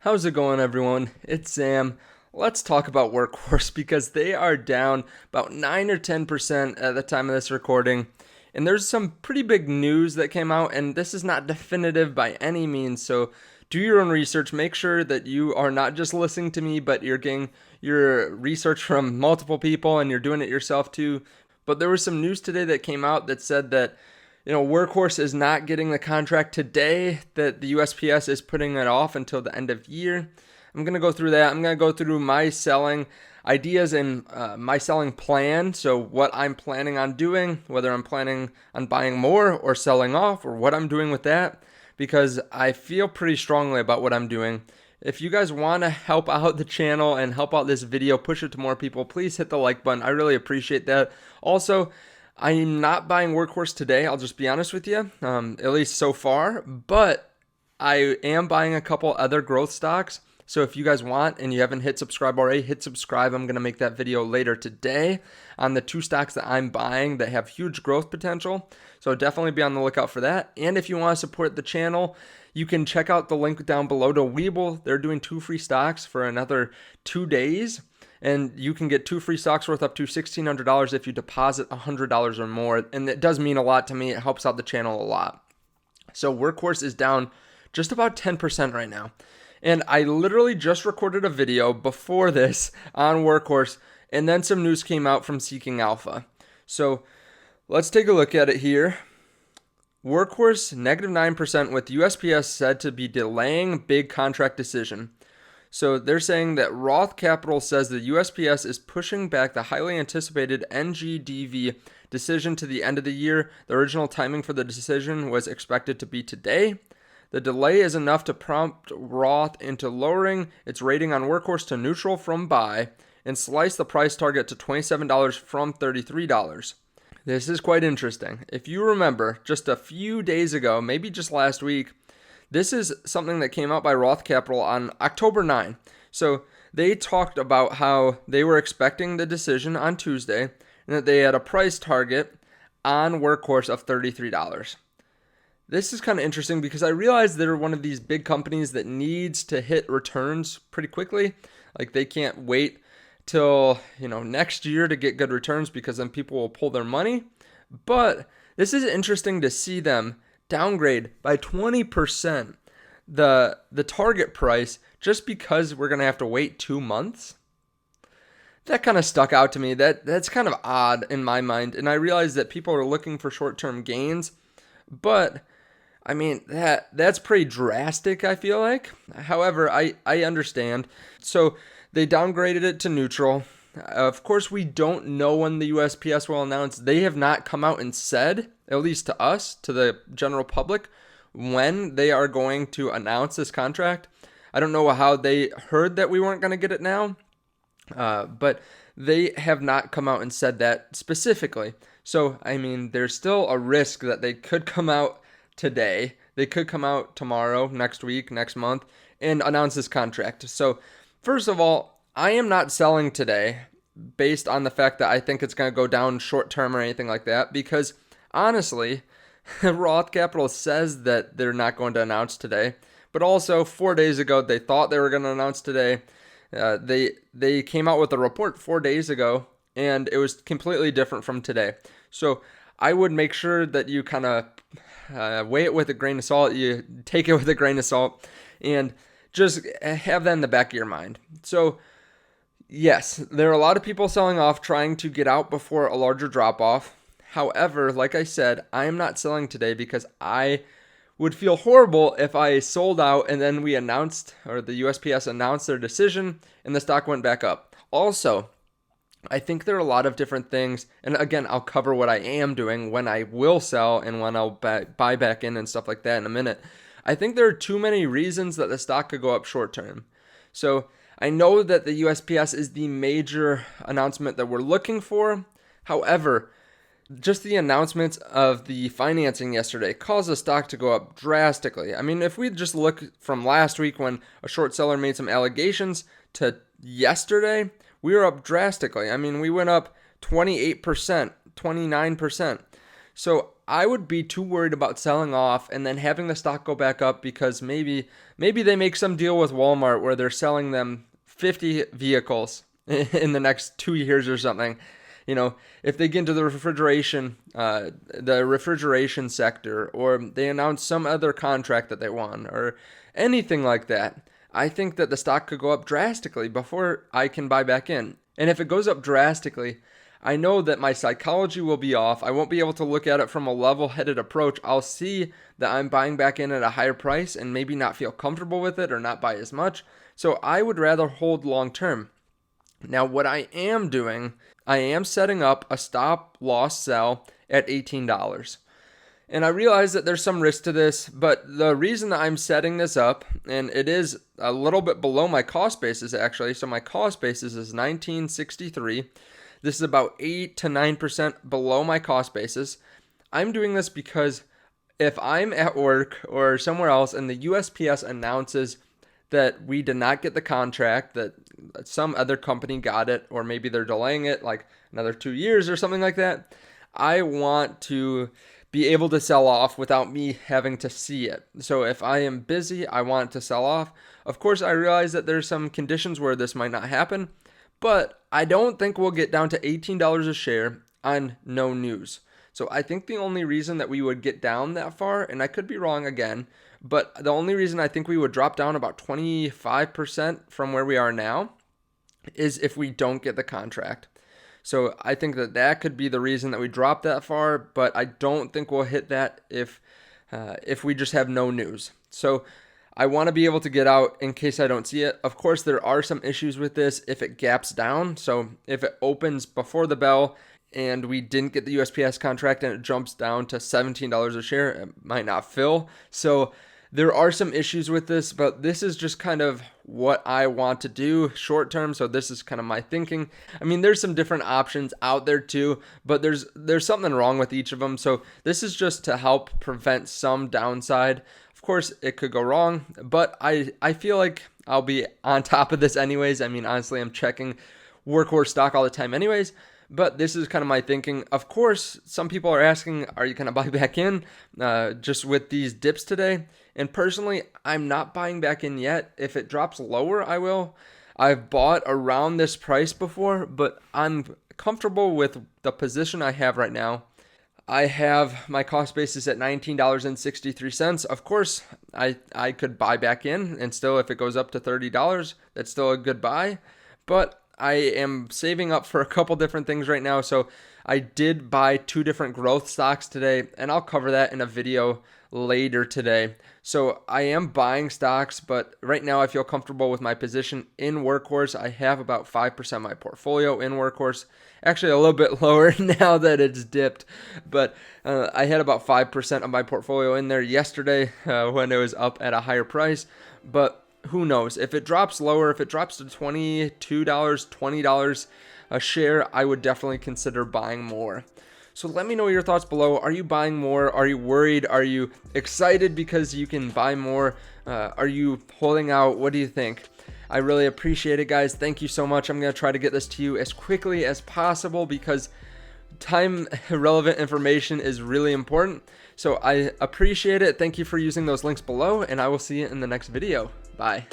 How's it going, everyone? It's Sam. Let's talk about Workhorse because they are down about 9 or 10% at the time of this recording. And there's some pretty big news that came out, and this is not definitive by any means. So do your own research. Make sure that you are not just listening to me, but you're getting your research from multiple people and you're doing it yourself too. But there was some news today that came out that said that Workhorse is not getting the contract today, that the USPS is putting it off until the end of year. I'm going to go through that. I'm going to go through my selling ideas and my selling plan. So what I'm planning on doing, whether I'm planning on buying more or selling off, or what I'm doing with that, because I feel pretty strongly about what I'm doing. If you guys want to help out the channel and help out this video, push it to more people, please hit the like button. I really appreciate that. Also, I'm not buying Workhorse today, I'll just be honest with you, at least so far, but I am buying a couple other growth stocks. So if you guys want and you haven't hit subscribe already, hit subscribe. I'm going to make that video later today on the two stocks that I'm buying that have huge growth potential. So definitely be on the lookout for that. And if you want to support the channel, you can check out the link down below to WeBull. They're doing 2 free stocks for another 2 days. And you can get 2 free stocks worth up to $1,600 if you deposit $100 or more. And it does mean a lot to me. It helps out the channel a lot. So Workhorse is down just about 10% right now. And I literally just recorded a video before this on Workhorse, and then some news came out from Seeking Alpha. So let's take a look at it here. Workhorse negative 9% with USPS said to be delaying big contract decision. So they're saying that Roth Capital says the USPS is pushing back the highly anticipated NGDV decision to the end of the year. The original timing for the decision was expected to be today. The delay is enough to prompt Roth into lowering its rating on Workhorse to neutral from buy and slice the price target to $27 from $33. This is quite interesting. If you remember, just a few days ago, maybe just last week, this is something that came out by Roth Capital on October 9. So they talked about how they were expecting the decision on Tuesday and that they had a price target on Workhorse of $33. This is kind of interesting because I realize they're one of these big companies that needs to hit returns pretty quickly. Like they can't wait till, next year to get good returns because then people will pull their money. But this is interesting to see them downgrade by 20% the target price just because we're going to have to wait 2 months. That kind of stuck out to me. That's kind of odd in my mind. And I realize that people are looking for short-term gains, but I mean, that's pretty drastic, I feel like. However, I understand. So they downgraded it to neutral. Of course, we don't know when the USPS will announce. They have not come out and said, at least to us, to the general public, when they are going to announce this contract. I don't know how they heard that we weren't going to get it now, but they have not come out and said that specifically. So, I mean, there's still a risk that they could come out today. They could come out tomorrow, next week, next month, and announce this contract. So, first of all, I am not selling today based on the fact that I think it's going to go down short term or anything like that, because honestly, Roth Capital says that they're not going to announce today, but also 4 days ago they thought they were going to announce today. They came out with a report 4 days ago, and it was completely different from today. So I would make sure that you kind of weigh it with a grain of salt. You take it with a grain of salt, and just have that in the back of your mind. So yes, there are a lot of people selling off, trying to get out before a larger drop-off. However, like I said, I am not selling today because I would feel horrible if I sold out and then we announced, or the USPS announced their decision and the stock went back up. Also, I think there are a lot of different things, and again, I'll cover what I am doing, when I will sell and when I'll buy back in and stuff like that in a minute. I think there are too many reasons that the stock could go up short term. So I know that the USPS is the major announcement that we're looking for. However, just the announcements of the financing yesterday caused the stock to go up drastically. I mean, if we just look from last week when a short seller made some allegations to yesterday, we were up drastically. I mean, we went up 28%, 29%. So I would be too worried about selling off and then having the stock go back up because maybe they make some deal with Walmart where they're selling them 50 vehicles in the next 2 years or something. If they get into the refrigeration sector, or they announce some other contract that they won, or anything like that, I think that the stock could go up drastically before I can buy back in. And if it goes up drastically, I know that my psychology will be off. I won't be able to look at it from a level-headed approach. I'll see that I'm buying back in at a higher price and maybe not feel comfortable with it or not buy as much. So I would rather hold long-term. Now, what I am doing, I am setting up a stop-loss sell at $18. And I realize that there's some risk to this, but the reason that I'm setting this up, and it is a little bit below my cost basis actually, so my cost basis is $19.63. This is about 8 to 9% below my cost basis. I'm doing this because if I'm at work or somewhere else and the USPS announces that we did not get the contract, that some other company got it, or maybe they're delaying it like another 2 years or something like that, I want to be able to sell off without me having to see it. So if I am busy, I want to sell off. Of course, I realize that there's some conditions where this might not happen, but I don't think we'll get down to $18 a share on no news. So I think the only reason that we would get down that far, and I could be wrong again, but the only reason I think we would drop down about 25% from where we are now is if we don't get the contract. So I think that could be the reason that we drop that far, but I don't think we'll hit that if we just have no news. So I want to be able to get out in case I don't see it. Of course, there are some issues with this if it gaps down. So if it opens before the bell and we didn't get the USPS contract and it jumps down to $17 a share, it might not fill. So there are some issues with this, but this is just kind of what I want to do short term. So this is kind of my thinking. I mean, there's some different options out there too, but there's something wrong with each of them. So this is just to help prevent some downside. Of course, it could go wrong, but I feel like I'll be on top of this anyways. I mean, honestly, I'm checking Workhorse stock all the time anyways. But this is kind of my thinking. Of course, some people are asking, are you going to buy back in just with these dips today? And personally, I'm not buying back in yet. If it drops lower, I will. I've bought around this price before, but I'm comfortable with the position I have right now. I have my cost basis at $19.63. Of course, I could buy back in, and still if it goes up to $30, that's still a good buy. But I am saving up for a couple different things right now. So I did buy 2 different growth stocks today, and I'll cover that in a video later today. So I am buying stocks, but right now I feel comfortable with my position in Workhorse. I have about 5% of my portfolio in Workhorse. Actually, a little bit lower now that it's dipped, but I had about 5% of my portfolio in there yesterday when it was up at a higher price. But who knows? If it drops lower, if it drops to $22, $20 a share, I would definitely consider buying more. So let me know your thoughts below. Are you buying more? Are you worried? Are you excited because you can buy more? Are you holding out? What do you think? I really appreciate it, guys. Thank you so much. I'm going to try to get this to you as quickly as possible because time relevant information is really important. So I appreciate it. Thank you for using those links below, and I will see you in the next video. Bye.